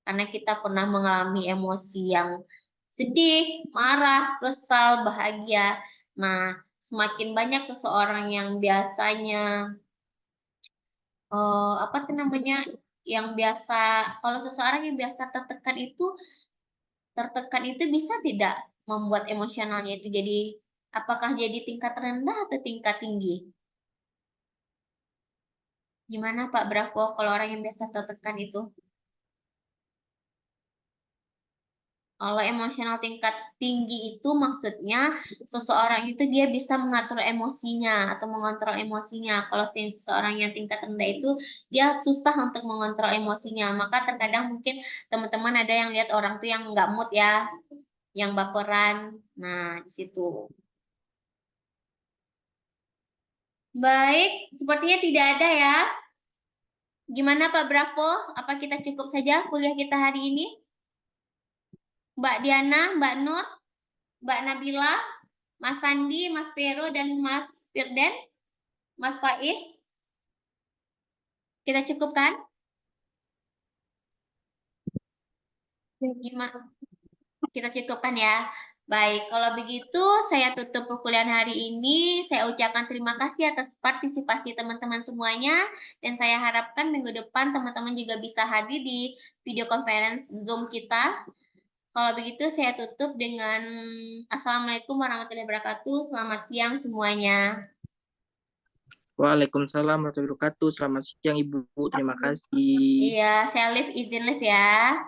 Karena kita pernah mengalami emosi yang sedih, marah, kesal, bahagia. Nah, semakin banyak seseorang yang biasanya yang biasa kalau seseorang yang biasa tertekan itu bisa tidak membuat emosionalnya itu jadi apakah jadi tingkat rendah atau tingkat tinggi? Gimana Pak Bravo kalau orang yang biasa tertekan itu? Kalau emosional tingkat tinggi itu maksudnya seseorang itu dia bisa mengatur emosinya atau mengontrol emosinya. Kalau seseorang yang tingkat rendah itu dia susah untuk mengontrol emosinya. Maka terkadang mungkin teman-teman ada yang lihat orang tuh yang nggak mood ya, yang baperan. Nah, di situ. Baik, sepertinya tidak ada ya. Gimana Pak Bravo? Apa kita cukup saja kuliah kita hari ini? Mbak Diana, Mbak Nur, Mbak Nabila, Mas Sandi, Mas Vero, dan Mas Firden, Mas Faiz. Kita cukupkan? Gimana? Kita cukupkan ya. Baik, kalau begitu saya tutup perkuliahan hari ini. Saya ucapkan terima kasih atas partisipasi teman-teman semuanya. Dan saya harapkan minggu depan teman-teman juga bisa hadir di video conference Zoom kita. Kalau begitu saya tutup dengan Assalamualaikum warahmatullahi wabarakatuh. Selamat siang semuanya. Waalaikumsalam warahmatullahi wabarakatuh. Selamat siang Ibu. Terima kasih. Iya, saya izin live ya.